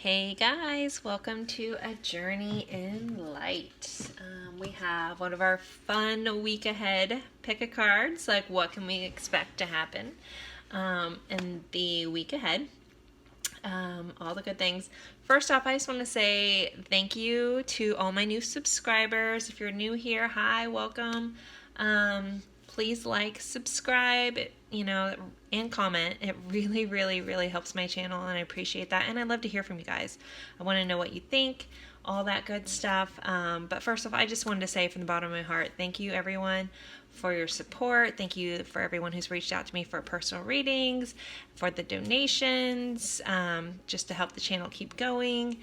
Hey guys, welcome to A Journey in Light. We have one of our fun week ahead pick a cards, like what can we expect to happen in the week ahead. All the good things. First off, I just want to say thank you to all my new subscribers. If you're new here, hi, welcome. Please like, subscribe, and comment. It really, really, really helps my channel, and I appreciate that. And I'd love to hear from you guys. I want to know what you think, all that good stuff. But first off, I just wanted to say from the bottom of my heart, thank you, everyone, for your support. Thank you for everyone who's reached out to me for personal readings, for the donations, just to help the channel keep going.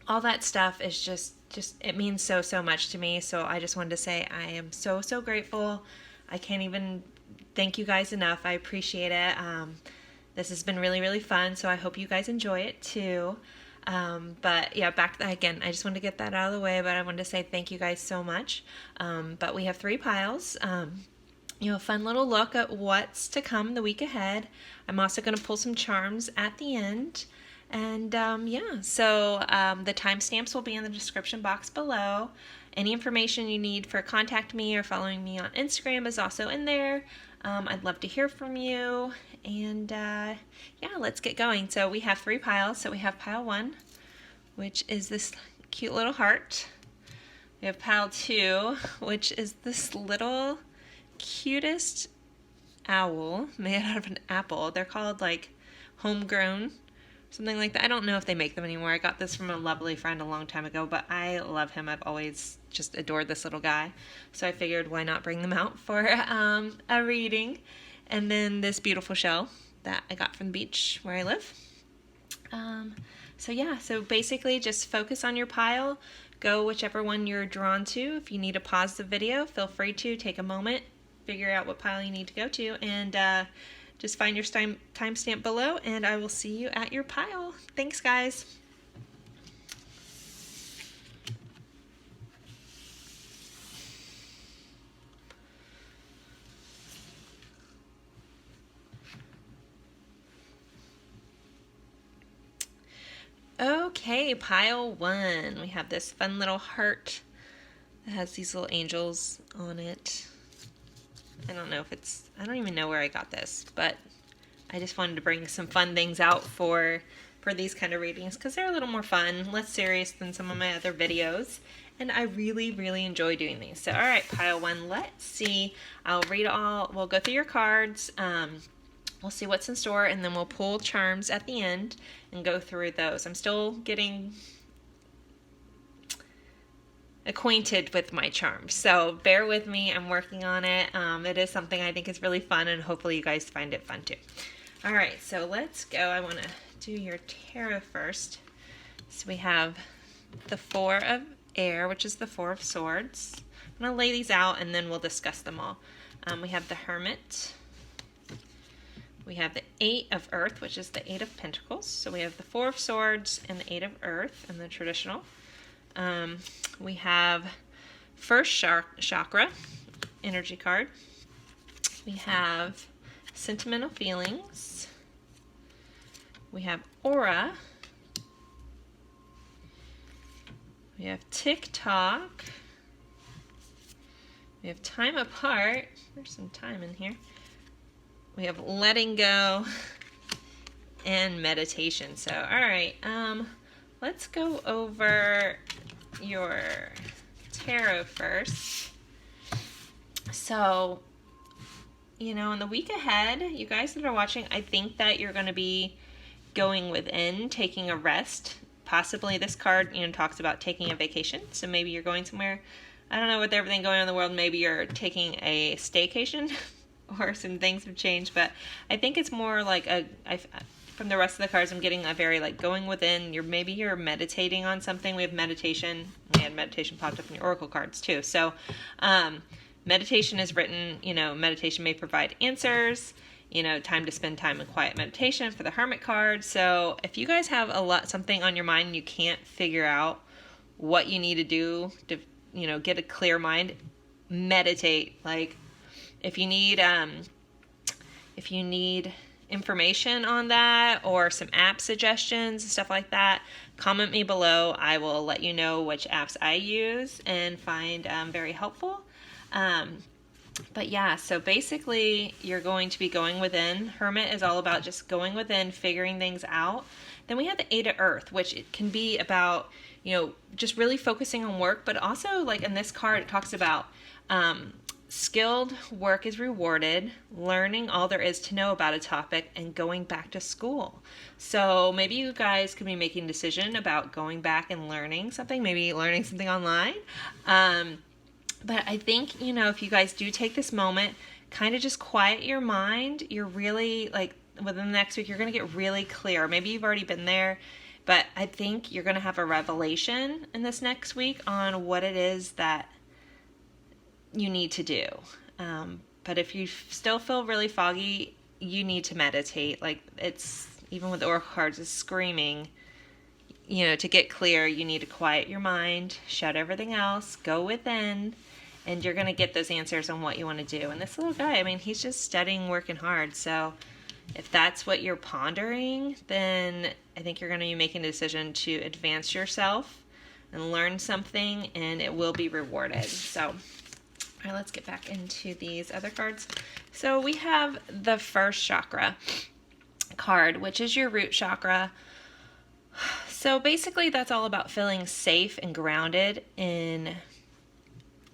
All that stuff is just it means so much to me. So I just wanted to say I am so grateful. I can't even thank you guys enough. I appreciate it. This has been really fun, so I hope you guys enjoy it too. But yeah, again, I just wanted to get that out of the way, but I wanted to say thank you guys so much. But we have 3 piles. A fun little look at what's to come the week ahead. I'm also going to pull some charms at the end. And so the timestamps will be in the description box below. Any information you need for contact me or following me on Instagram is also in there. I'd love to hear from you. And let's get going. So we have 3 piles. So we have pile 1, which is this cute little heart. We have pile 2, which is this little cutest owl made out of an apple. They're called like homegrown, something like that. I don't know if they make them anymore. I got this from a lovely friend a long time ago, but I love him. I've always just adored this little guy. So I figured why not bring them out for a reading. And then this beautiful shell that I got from the beach where I live. So basically just focus on your pile. Go whichever one you're drawn to. If you need to pause the video, feel free to take a moment, figure out what pile you need to go to, and just find your timestamp below, and I will see you at your pile. Thanks, guys. Okay, pile 1. We have this fun little heart that has these little angels on it. I don't even know where I got this, but I just wanted to bring some fun things out for these kind of readings because they're a little more fun, less serious than some of my other videos, and I really enjoy doing these. So, all right, pile 1, let's see. I'll read all, we'll go through your cards, we'll see what's in store, and then we'll pull charms at the end and go through those. I'm still getting acquainted with my charms, so bear with me. I'm working on it. It is something I think is really fun, and hopefully you guys find it fun too. All right, so let's go. I want to do your tarot first. So we have the 4 of air, which is the 4 of swords. I'm going to lay these out and then we'll discuss them all. We have the hermit. We have the 8 of earth, which is the 8 of pentacles. So we have the 4 of swords and the 8 of earth in the traditional. We have first chakra, energy card. We have sentimental feelings. We have aura. We have TikTok. We have time apart. There's some time in here. We have letting go and meditation. So, all right, let's go over your tarot first. So, in the week ahead, you guys that are watching, I think that you're going to be going within, taking a rest. Possibly this card, talks about taking a vacation. So maybe you're going somewhere. I don't know, with everything going on in the world, maybe you're taking a staycation or some things have changed. But I think it's more like from the rest of the cards, I'm getting a very like going within. Maybe you're meditating on something. We have meditation. We had meditation popped up in your oracle cards too. So meditation is written, meditation may provide answers, time to spend time in quiet meditation for the hermit card. So if you guys have something on your mind and you can't figure out what you need to do to, get a clear mind, meditate. Like if you need information on that or some app suggestions, stuff like that, comment me below. I will let you know which apps I use and find very helpful. But yeah, so basically you're going to be going within. Hermit is all about just going within, figuring things out. Then we have the 8 of Earth, which it can be about, just really focusing on work, but also like in this card, it talks about skilled work is rewarded, learning all there is to know about a topic, and going back to school. So maybe you guys could be making a decision about going back and learning something, maybe learning something online. But I think, if you guys do take this moment, kind of just quiet your mind, you're really, like, within the next week, you're going to get really clear. Maybe you've already been there, but I think you're going to have a revelation in this next week on what it is that you need to do. But if you still feel really foggy, you need to meditate. Like, it's, even with the oracle cards, it's screaming, to get clear, you need to quiet your mind, shut everything else, go within, and you're going to get those answers on what you want to do. And this little guy, he's just studying, working hard. So if that's what you're pondering, then I think you're going to be making a decision to advance yourself and learn something, and it will be rewarded. So, all right, let's get back into these other cards. So we have the first chakra card, which is your root chakra. So basically that's all about feeling safe and grounded in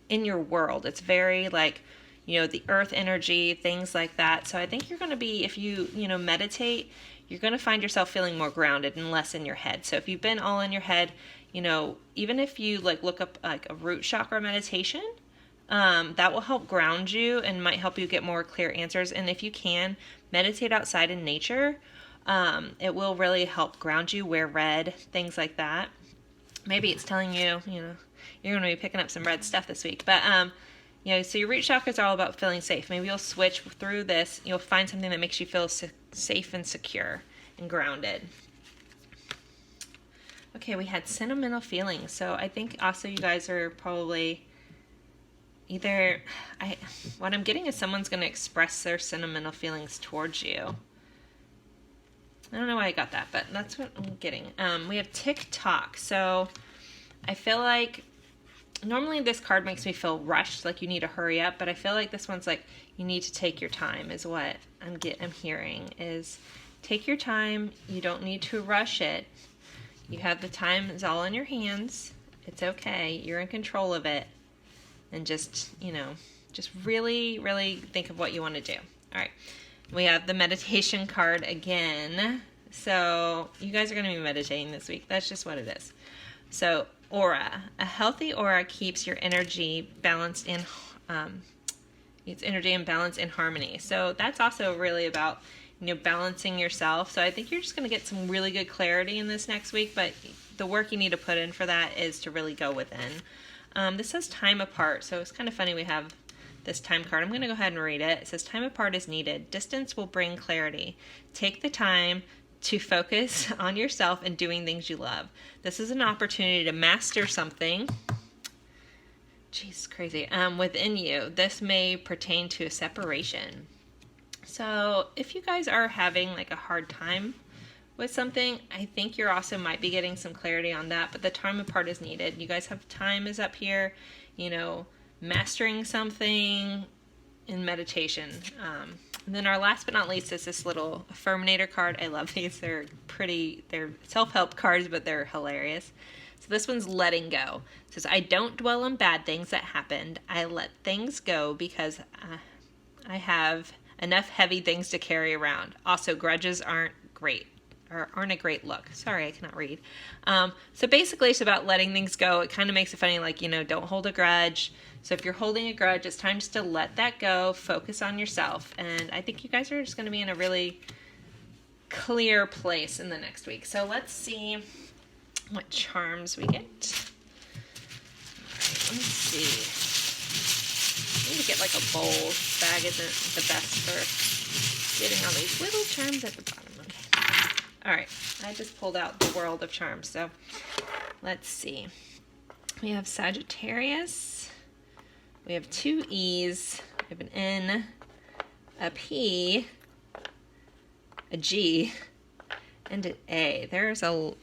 your world. It's very like, the earth energy, things like that. So I think you're going to be, if you, meditate, you're going to find yourself feeling more grounded and less in your head. So if you've been all in your head, even if you like look up like a root chakra meditation, that will help ground you and might help you get more clear answers. And if you can meditate outside in nature, it will really help ground you. Wear red, things like that. Maybe it's telling you, you're going to be picking up some red stuff this week. But, so your root chakra is all about feeling safe. Maybe you'll switch through this. You'll find something that makes you feel safe and secure and grounded. Okay, we had sentimental feelings. So I think also you guys are probably either, what I'm getting is someone's going to express their sentimental feelings towards you. I don't know why I got that, but that's what I'm getting. We have TikTok. So I feel like normally this card makes me feel rushed, like you need to hurry up, but I feel like this one's like you need to take your time is what I'm hearing is take your time. You don't need to rush it. You have the time. It's all in your hands. It's okay. You're in control of it. And just really, really think of what you want to do. All right. We have the meditation card again. So you guys are going to be meditating this week. That's just what it is. So aura. A healthy aura keeps your energy balanced in it's energy and balance in harmony. So that's also really about balancing yourself. So I think you're just going to get some really good clarity in this next week, but the work you need to put in for that is to really go within. This says time apart, so it's kind of funny we have this time card. I'm going to go ahead and read it. It says time apart is needed. Distance will bring clarity. Take the time to focus on yourself and doing things you love. This is an opportunity to master something. Jeez, crazy. Within you. This may pertain to a separation. So if you guys are having like a hard time with something, I think you're also might be getting some clarity on that, but the time apart is needed. You guys have time is up here, mastering something in meditation. And then our last but not least is this little Affirminator card. I love these. They're self-help cards, but they're hilarious. So this one's letting go. It says, I don't dwell on bad things that happened. I let things go because I have enough heavy things to carry around. Also, grudges aren't a great look. Sorry, I cannot read. So basically it's about letting things go. It kind of makes it funny, like, don't hold a grudge. So if you're holding a grudge, it's time just to let that go, focus on yourself. And I think you guys are just going to be in a really clear place in the next week. So let's see what charms we get. All right, let me see. I need to get like a bowl. Bag isn't the best for getting all these little charms at the bottom. Okay. All right, I just pulled out the world of charms. So let's see. We have Sagittarius. We have 2 E's. We have an N, a P, a G, and an A. There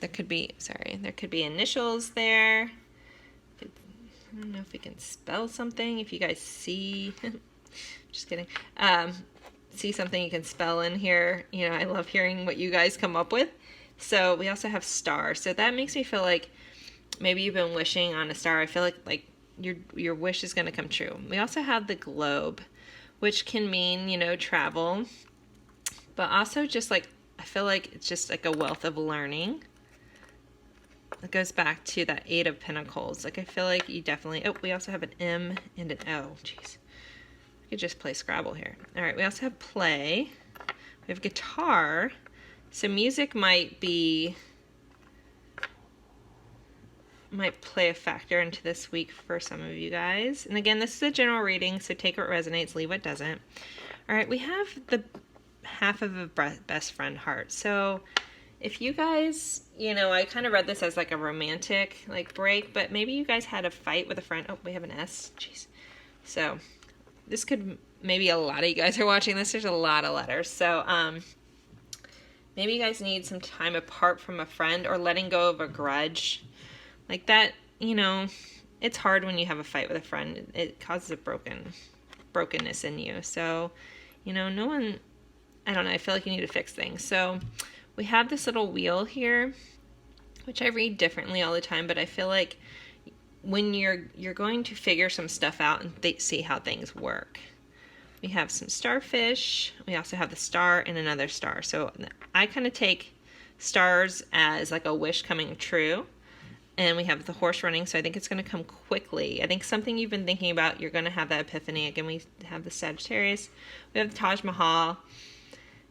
could be initials there. I don't know if we can spell something. If you guys see, just kidding. See something you can spell in here. You know, I love hearing what you guys come up with. So we also have star. So that makes me feel like maybe you've been wishing on a star. I feel like your wish is going to come true. We also have the globe, which can mean, you know, travel, but also just like, I feel like it's just like a wealth of learning. It goes back to that 8 of Pentacles. Like, I feel like you definitely, oh, we also have an M and an O. Jeez. We could just play Scrabble here. All right, we also have play. We have guitar. So music might play a factor into this week for some of you guys. And again, this is a general reading, so take what resonates, leave what doesn't. All right, we have the half of a best friend heart. So if you guys, you know, I kind of read this as like a romantic like break, but maybe you guys had a fight with a friend. Oh, we have an S. Jeez. So this could, maybe a lot of you guys are watching this. There's a lot of letters. So maybe you guys need some time apart from a friend, or letting go of a grudge. Like that, you know, it's hard when you have a fight with a friend. It causes a brokenness in you. So, you know, I don't know, I feel like you need to fix things. So we have this little wheel here, which I read differently all the time, but I feel like when you're going to figure some stuff out and see how things work. We have some starfish. We also have the star and another star. So I kind of take stars as like a wish coming true. And we have the horse running, so I think it's going to come quickly. I think something you've been thinking about, you're going to have that epiphany. Again, we have the Sagittarius. We have the Taj Mahal.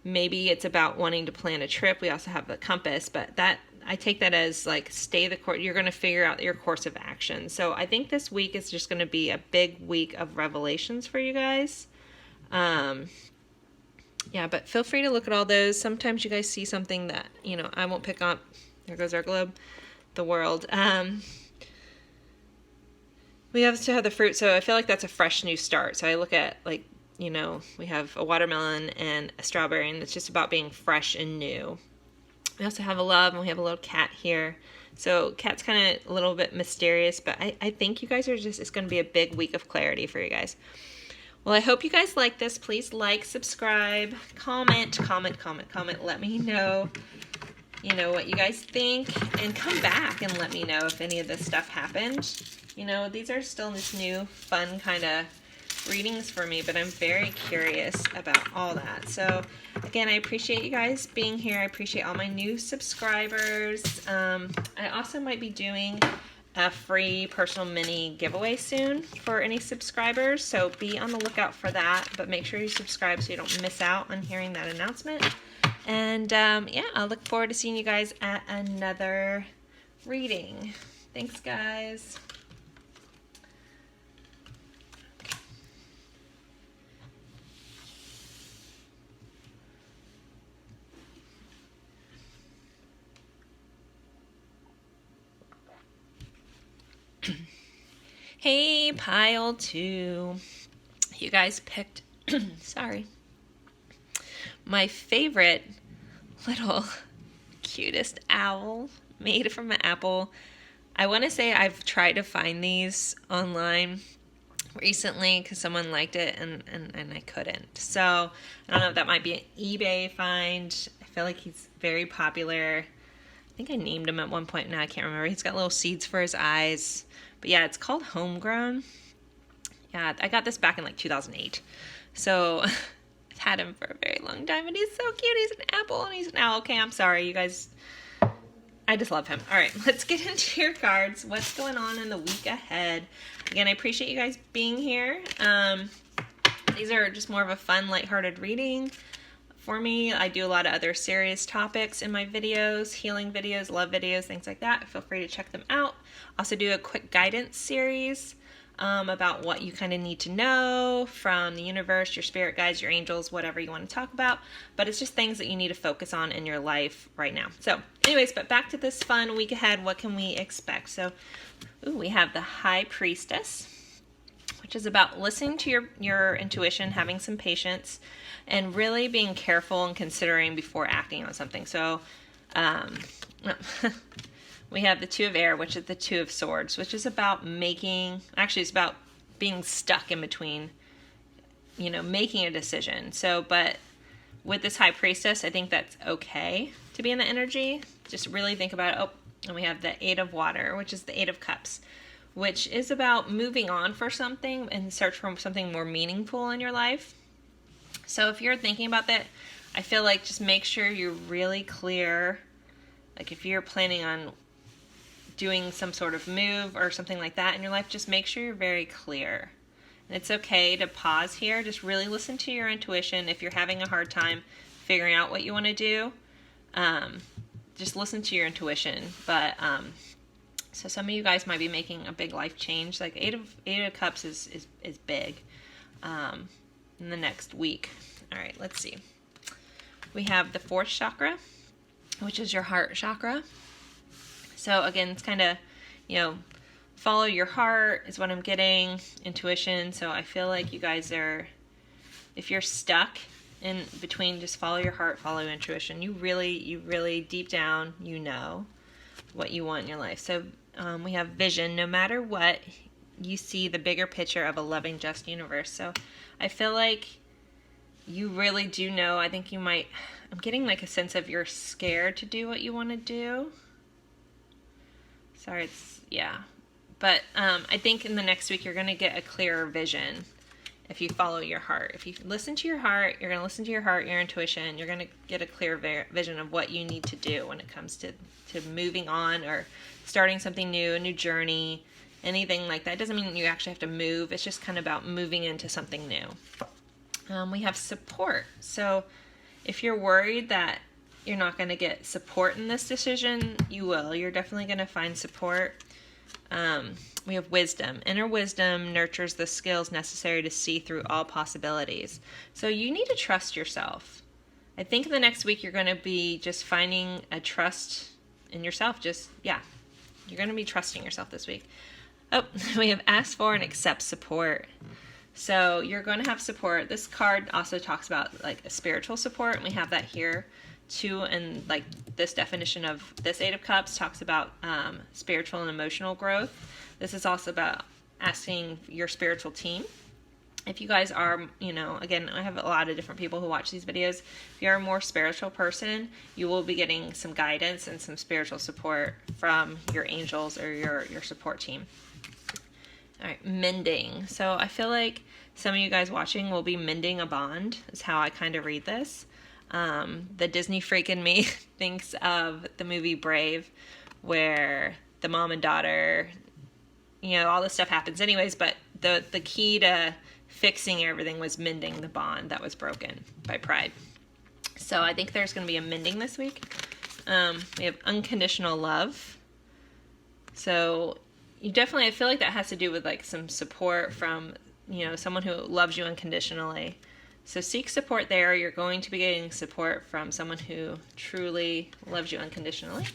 Maybe it's about wanting to plan a trip. We also have the compass, but that, I take that as like stay the course. You're going to figure out your course of action. So I think this week is just going to be a big week of revelations for you guys. Yeah, but feel free to look at all those. Sometimes you guys see something that, you know, I won't pick up. There goes our globe. The world. We also have the fruit, so I feel like that's a fresh new start. So I look at, like, you know, we have a watermelon and a strawberry, and it's just about being fresh and new. We also have a love, and we have a little cat here. So cat's kind of a little bit mysterious, but I think you guys are just, it's going to be a big week of clarity for you guys. Well, I hope you guys like this. Please like, subscribe, comment. Let me know, you know, what you guys think, and come back and let me know if any of this stuff happened. You know, these are still this new fun kind of readings for me, but I'm very curious about all that. So again, I appreciate you guys being here. I appreciate all my new subscribers. I also might be doing a free personal mini giveaway soon for any subscribers, so be on the lookout for that, but make sure you subscribe so you don't miss out on hearing that announcement. And yeah, I'll look forward to seeing you guys at another reading. Thanks, guys. Hey, pile 2. You guys picked, sorry, my favorite little cutest owl made from an apple. I want to say I've tried to find these online recently because someone liked it and I couldn't. So I don't know if that might be an eBay find. I feel like he's very popular. I think I named him at one point. Now I can't remember. He's got little seeds for his eyes. But yeah, it's called Homegrown. Yeah, I got this back in like 2008. So I've had him for a very long time, and he's so cute. He's an apple and he's an owl. Okay, I'm sorry, you guys. I just love him. All right, let's get into your cards. What's going on in the week ahead? Again, I appreciate you guys being here. These are just more of a fun, lighthearted reading for me. I do a lot of other serious topics in my videos, healing videos, love videos, things like that. Feel free to check them out. Also do a quick guidance series about what you kind of need to know from the universe, your spirit guides, your angels, whatever you want to talk about. But it's just things that you need to focus on in your life right now. So anyways, but back to this fun week ahead. What can we expect? So we have the High Priestess, which is about listening to your intuition, having some patience, and really being careful and considering before acting on something. So we have the Two of Air, which is the Two of Swords, which is about it's about being stuck in between, making a decision. So, but with this High Priestess, I think that's okay to be in the energy. Just really think about it. Oh, and we have the Eight of Water, which is the Eight of Cups, which is about moving on for something and search for something more meaningful in your life. So if you're thinking about that, I feel like just make sure you're really clear. Like if you're planning on doing some sort of move or something like that in your life, just make sure you're very clear. And it's okay to pause here. Just really listen to your intuition. If you're having a hard time figuring out what you want to do, just listen to your intuition. But so some of you guys might be making a big life change. Like Eight of Cups is big in the next week. All right, let's see. We have the fourth chakra, which is your heart chakra. So again, it's kind of, follow your heart is what I'm getting, intuition. So I feel like you guys if you're stuck in between, just follow your heart, follow your intuition. You really deep down, what you want in your life. So we have vision. No matter what, you see the bigger picture of a loving, just universe. So I feel like you really do know. I think I'm getting like a sense of you're scared to do what you want to do. Sorry, but I think in the next week you're going to get a clearer vision if you follow your heart. If you listen to your heart, you're going to listen to your heart, your intuition. You're going to get a clear vision of what you need to do when it comes to moving on or starting something new, a new journey, anything like that. It doesn't mean you actually have to move. It's just kind of about moving into something new. We have support. So if you're worried that you're not going to get support in this decision, you will. You're definitely going to find support. We have wisdom. Inner wisdom nurtures the skills necessary to see through all possibilities. So you need to trust yourself. I think in the next week you're going to be just finding a trust in yourself. You're going to be trusting yourself this week. Oh, we have ask for and accept support. So you're going to have support. This card also talks about like a spiritual support, and we have that here too. And like this definition of this Eight of Cups talks about spiritual and emotional growth. This is also about asking your spiritual team. If you guys are, again, I have a lot of different people who watch these videos. If you're a more spiritual person, you will be getting some guidance and some spiritual support from your angels or your support team. All right, mending. So I feel like some of you guys watching will be mending a bond, is how I kind of read this. The Disney freak in me thinks of the movie Brave, where the mom and daughter, all this stuff happens anyways, but the key to fixing everything was mending the bond that was broken by pride. So I think there's going to be a mending this week. We have unconditional love. So I feel like that has to do with like some support from, someone who loves you unconditionally. So seek support there. You're going to be getting support from someone who truly loves you unconditionally.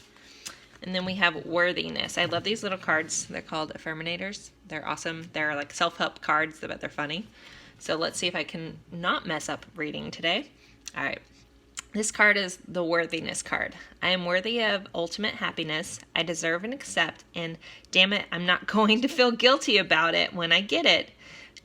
And then we have worthiness. I love these little cards. They're called affirminators. They're awesome. They're like self-help cards, but they're funny. So let's see if I can not mess up reading today. All right. This card is the worthiness card. I am worthy of ultimate happiness. I deserve and accept, and damn it, I'm not going to feel guilty about it when I get it.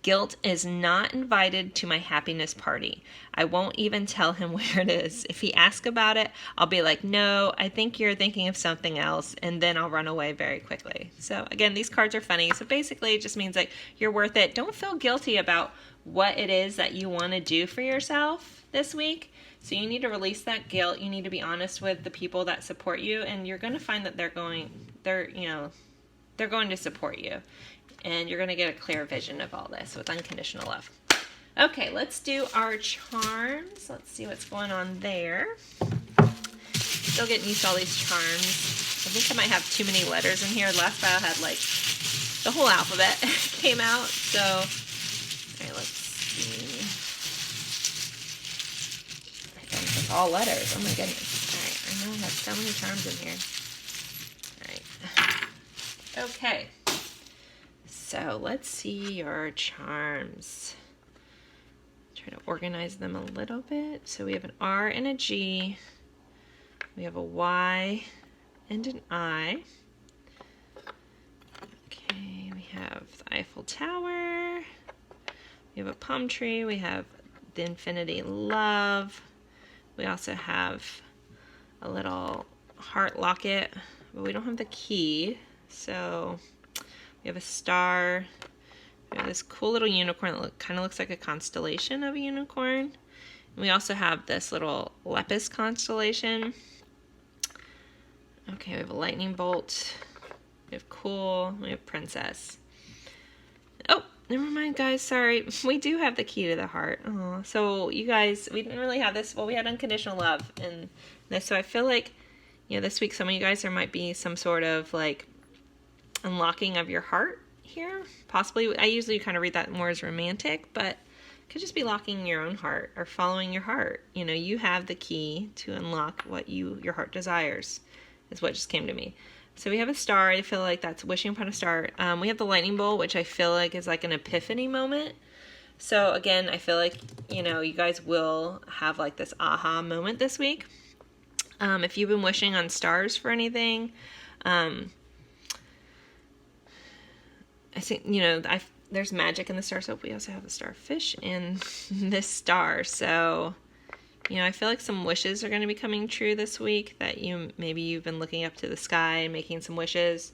Guilt is not invited to my happiness party. I won't even tell him where it is. If he asks about it, I'll be like, no, I think you're thinking of something else, and then I'll run away very quickly. So again, these cards are funny. So basically it just means like you're worth it. Don't feel guilty about what it is that you want to do for yourself this week. So you need to release that guilt. You need to be honest with the people that support you, and you're going to find that they're going to support you. And you're going to get a clear vision of all this with unconditional love. Okay, let's do our charms. Let's see what's going on there. Still getting used to all these charms. I think I might have too many letters in here. Last file had like the whole alphabet came out. So, all right, let's see. I think it's all letters. Oh my goodness. All right, I know I have so many charms in here. All right. Okay. So let's see your charms. Try to organize them a little bit. So we have an R and a G. We have a Y and an I. Okay, we have the Eiffel Tower. We have a palm tree. We have the infinity love. We also have a little heart locket, but we don't have the key. So we have a star. We have this cool little unicorn that kind of looks like a constellation of a unicorn. And we also have this little Lepus constellation. Okay, we have a lightning bolt. We have cool. We have princess. Oh, never mind, guys. Sorry. We do have the key to the heart. Oh, so you guys, we didn't really have this. Well, we had unconditional love and this. So I feel like, you know, this week some of you guys, there might be some sort of like unlocking of your heart here. Possibly. I usually kind of read that more as romantic, but it could just be locking your own heart or following your heart. You know, you have the key to unlock what your heart desires, is what just came to me. So we have a star. I feel like that's wishing upon a star. We have the lightning bolt, which I feel like is like an epiphany moment. So again, I feel like, you know, you guys will have like this aha moment this week. If you've been wishing on stars for anything, I think, you know, there's magic in the star. So we also have a starfish in this star. So, you know, I feel like some wishes are going to be coming true this week, that maybe you've been looking up to the sky and making some wishes.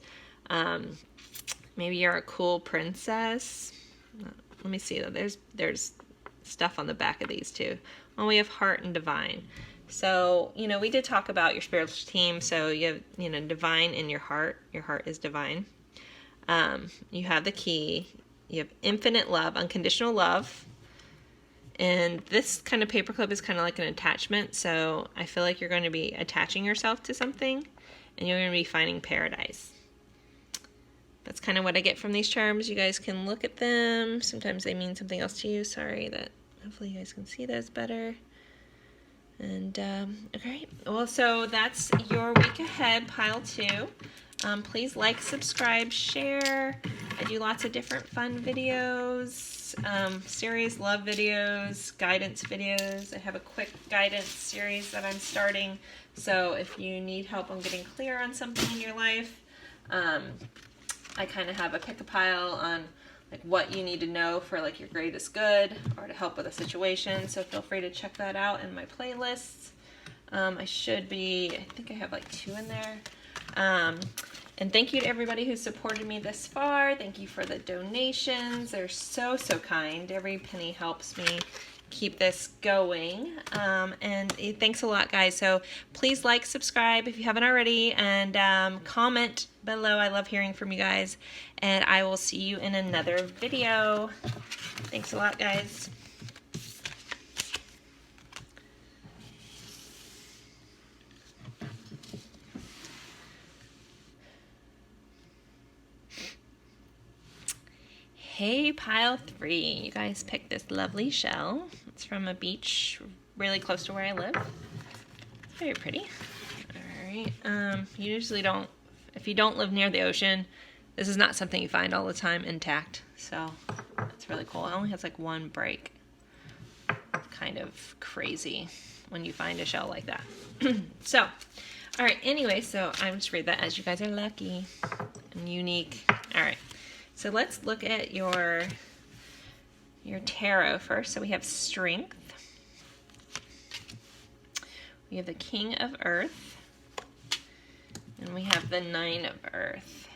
Maybe you're a cool princess. Let me see. There's stuff on the back of these too. Well, we have heart and divine. So, you know, we did talk about your spiritual team. So you have, you know, divine in your heart. Your heart is divine. You have the key. You have infinite love, unconditional love. And this kind of paperclip is kind of like an attachment. So I feel like you're going to be attaching yourself to something and you're going to be finding paradise. That's kind of what I get from these charms. You guys can look at them. Sometimes they mean something else to you. Sorry, that hopefully you guys can see those better. And, okay. Well, so that's your week ahead, pile 2. Please like, subscribe, share. I do lots of different fun videos, series love videos, guidance videos. I have a quick guidance series that I'm starting. So if you need help on getting clear on something in your life, I kind of have a pick a pile on like what you need to know for like your greatest good or to help with a situation. So feel free to check that out in my playlists. I think I have like 2 in there. And thank you to everybody who supported me this far. Thank you for the donations. They're so, so kind. Every penny helps me keep this going. And thanks a lot, guys. So please like, subscribe if you haven't already, and comment below. I love hearing from you guys. And I will see you in another video. Thanks a lot, guys. Hey, pile 3. You guys picked this lovely shell. It's from a beach really close to where I live. It's very pretty. Alright. You usually don't, if you don't live near the ocean, this is not something you find all the time intact. So it's really cool. It only has like 1 break. It's kind of crazy when you find a shell like that. So, alright, anyway, so I'm just read that as you guys are lucky and unique. Alright. So let's look at your tarot first. So we have Strength. We have the King of Earth. And we have the 9 of Earth.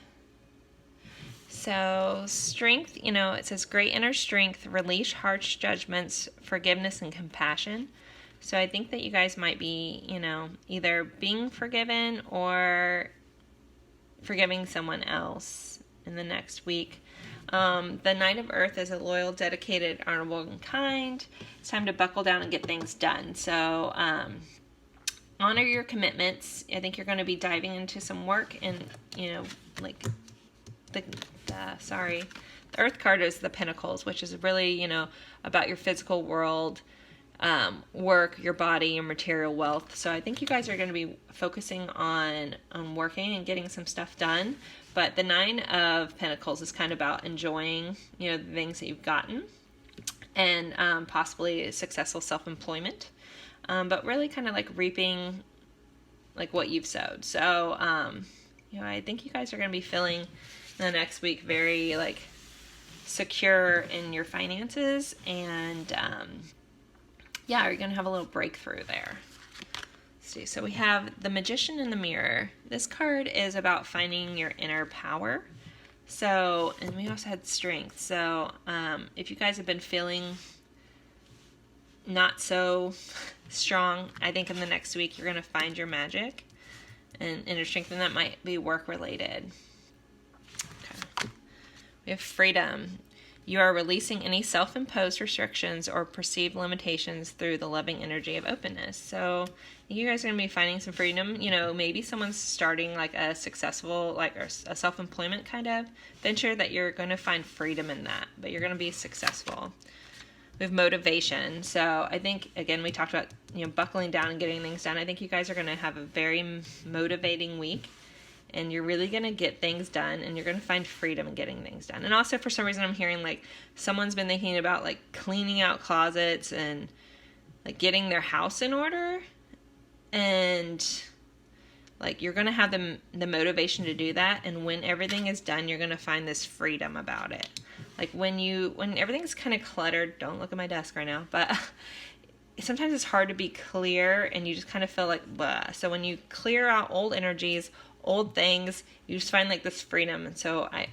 So Strength, you know, it says great inner strength, release harsh judgments, forgiveness, and compassion. So I think that you guys might be, you know, either being forgiven or forgiving someone else in the next week. The Knight of Earth is a loyal, dedicated, honorable, and kind. It's time to buckle down and get things done. So honor your commitments. I think you're going to be diving into some work, and you know, like the Earth card is the Pentacles, which is really, you know, about your physical world, work, your body, your material wealth. So I think you guys are going to be focusing on working and getting some stuff done. But the 9 of Pentacles is kind of about enjoying, you know, the things that you've gotten. and possibly successful self-employment, but really kind of like reaping like what you've sowed. So, I think you guys are going to be feeling the next week very like secure in your finances, and you're going to have a little breakthrough there. Let's see. So we have the Magician in the Mirror. This card is about finding your inner power. So, and we also had Strength. So, if you guys have been feeling not so strong, I think in the next week you're going to find your magic and inner strength, and that might be work related. Okay. We have Freedom. You are releasing any self-imposed restrictions or perceived limitations through the loving energy of openness. So you guys are going to be finding some freedom. Maybe someone's starting like a successful, like a self-employment kind of venture that you're going to find freedom in that, but you're going to be successful. We have Motivation. So I think, again, we talked about, buckling down and getting things done. I think you guys are going to have a very motivating week, and you're really going to get things done, and you're going to find freedom in getting things done. And also, for some reason, I'm hearing like someone's been thinking about like cleaning out closets and like getting their house in order, and like you're going to have the motivation to do that. And when everything is done, you're going to find this freedom about it. Like when everything's kind of cluttered, don't look at my desk right now, but sometimes it's hard to be clear, and you just kind of feel like blah. So when you clear out old energies, old things, you just find like this freedom. And so I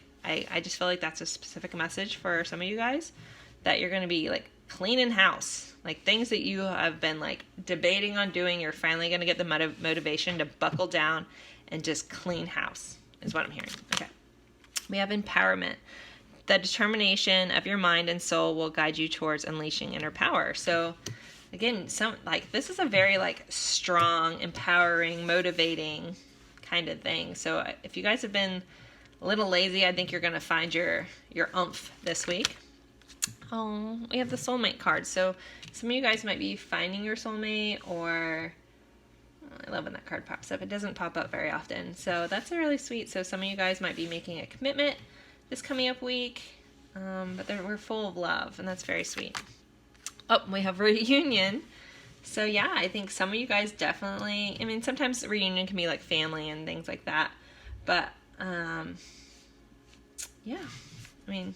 just feel like that's a specific message for some of you guys, that you're going to be like cleaning house, like things that you have been like debating on doing. You're finally going to get the motivation to buckle down and just clean house is what I'm hearing. Okay. We have Empowerment. The determination of your mind and soul will guide you towards unleashing inner power. So again, this is a very like strong, empowering, motivating kind of thing. So if you guys have been a little lazy, I think you're going to find your oomph this week. Oh, we have the soulmate card. So some of you guys might be finding your soulmate, or I love when that card pops up. It doesn't pop up very often. So that's really sweet. So some of you guys might be making a commitment this coming up week, but we're full of love, and that's very sweet. Oh, we have Reunion. So yeah, I think some of you guys definitely, sometimes reunion can be like family and things like that, but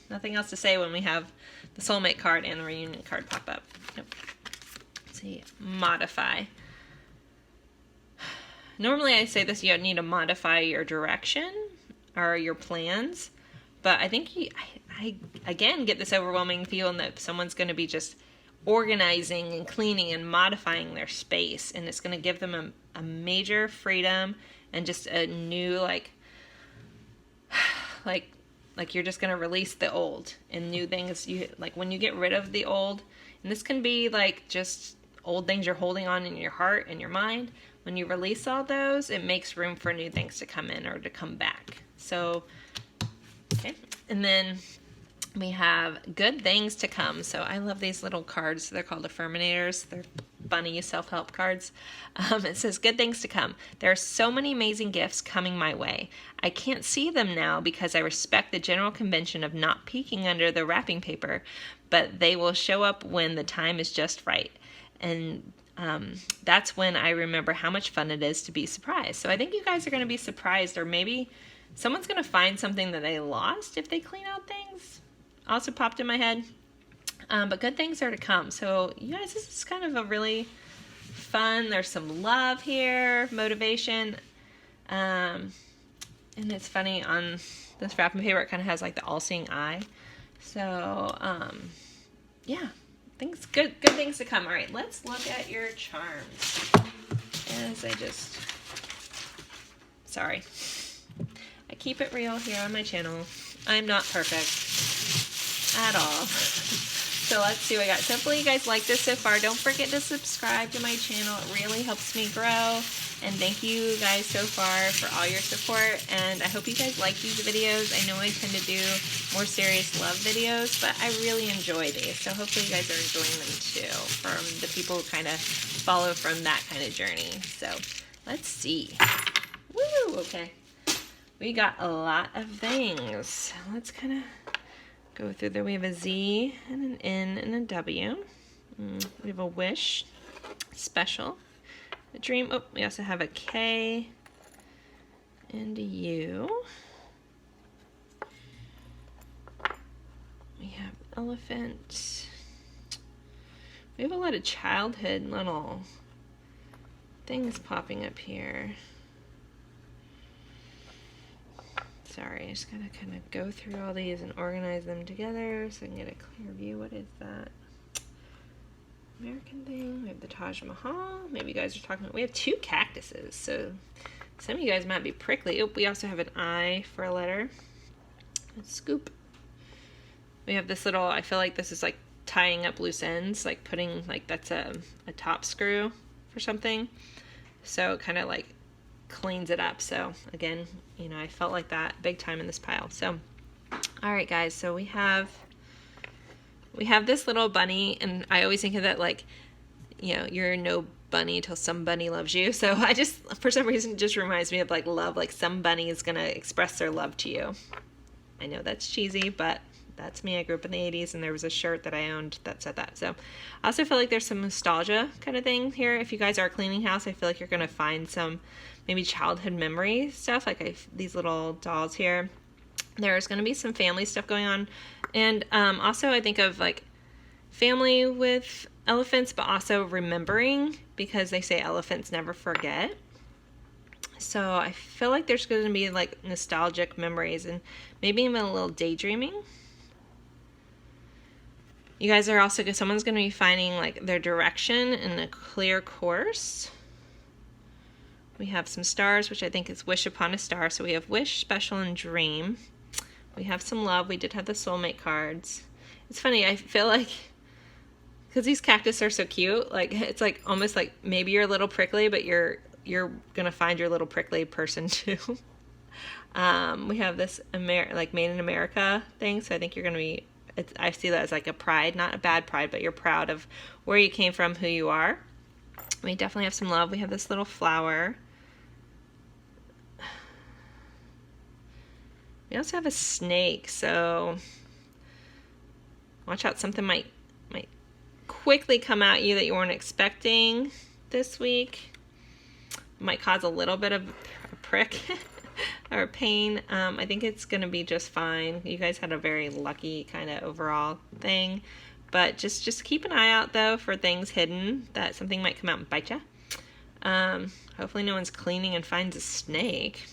nothing else to say when we have the soulmate card and the reunion card pop up. Nope. Let's see, Modify. Normally I say this, you need to modify your direction or your plans, but I think I again get this overwhelming feeling that someone's going to be just organizing and cleaning and modifying their space, and it's going to give them a major freedom and just a new like you're just going to release the old and new things. You like when you get rid of the old, and this can be like just old things you're holding on in your heart and your mind. When you release all those, it makes room for new things to come in or to come back. So okay, and then we have Good Things to Come. So I love these little cards. They're called Affirminators. They're funny self-help cards. It says, Good Things to Come. There are so many amazing gifts coming my way. I can't see them now because I respect the general convention of not peeking under the wrapping paper, but they will show up when the time is just right. And that's when I remember how much fun it is to be surprised. So I think you guys are going to be surprised, or maybe someone's going to find something that they lost if they clean out things. Also popped in my head. But good things are to come. So you guys, this is kind of a really fun, there's some love here, motivation. And it's funny, on this wrapping paper, it kind of has like the all-seeing eye. So, yeah, good things to come. All right, let's look at your charms. Sorry. I keep it real here on my channel. I'm not perfect at all. So let's see what I got. So hopefully you guys like this so far. Don't forget to subscribe to my channel. It really helps me grow. And thank you guys so far for all your support. And I hope you guys like these videos. I know I tend to do more serious love videos, but I really enjoy these. So hopefully you guys are enjoying them too, from the people who kind of follow from that kind of journey. So let's see. Woo, okay. We got a lot of things. Let's kind of Go through there. We have a Z and an N and a W. We have a wish, special, a dream. Oh, we also have a K and a U. We have elephant. We have a lot of childhood little things popping up here. Sorry, I just gotta kind of go through all these and organize them together so I can get a clear view. What is that? American thing. We have the Taj Mahal. Maybe you guys are talking about, we have 2 cactuses, so some of you guys might be prickly. Oh, we also have an I for a letter. A scoop. We have this little, I feel like this is like tying up loose ends, like putting, like that's a top screw for something. So it kind of like cleans it up. So again, you know, I felt like that big time in this pile. So, all right, guys, so we have this little bunny, and I always think of that like, you know, you're no bunny till some bunny loves you. So I just, for some reason, it just reminds me of like love, like some bunny is going to express their love to you. I know that's cheesy, but that's me. I grew up in the 80s, and there was a shirt that I owned that said that. So I also feel like there's some nostalgia kind of thing here. If you guys are cleaning house, I feel like you're going to find some maybe childhood memory stuff, like these little dolls here. There's going to be some family stuff going on. And also I think of like family with elephants, but also remembering, because they say elephants never forget. So I feel like there's going to be like nostalgic memories and maybe even a little daydreaming. You guys are also, someone's going to be finding like their direction in a clear course. We have some stars, which I think is wish upon a star. So we have wish, special, and dream. We have some love. We did have the soulmate cards. It's funny, I feel like, because these cactus are so cute, like it's like almost like maybe you're a little prickly, but you're going to find your little prickly person too. We have this like made in America thing. So I think you're going to be, I see that as like a pride, not a bad pride, but you're proud of where you came from, who you are. We definitely have some love. We have this little flower. We also have a snake, so watch out, something might quickly come at you that you weren't expecting this week. Might cause a little bit of a prick or pain. I think it's going to be just fine. You guys had a very lucky kind of overall thing. But just keep an eye out, though, for things hidden, that something might come out and bite you. Hopefully no one's cleaning and finds a snake.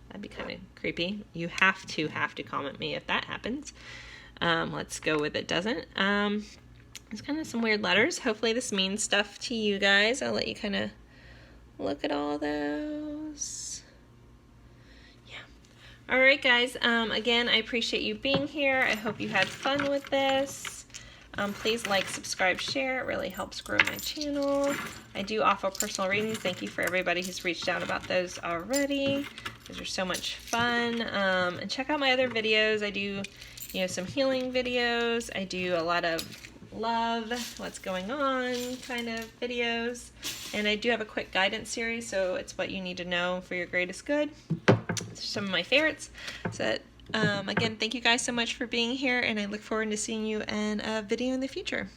That'd be kind of creepy. You have to comment me if that happens. Let's go with it doesn't. It's kind of some weird letters. Hopefully this means stuff to you guys. I'll let you kind of look at all those. Yeah. All right, guys. Again, I appreciate you being here. I hope you had fun with this. Please like, subscribe, share. It really helps grow my channel. I do offer personal readings. Thank you for everybody who's reached out about those already. Those are so much fun. And check out my other videos. I do, you know, some healing videos. I do a lot of love, what's going on kind of videos. And I do have a quick guidance series, so it's what you need to know for your greatest good. These are some of my favorites. So again, thank you guys so much for being here, and I look forward to seeing you in a video in the future.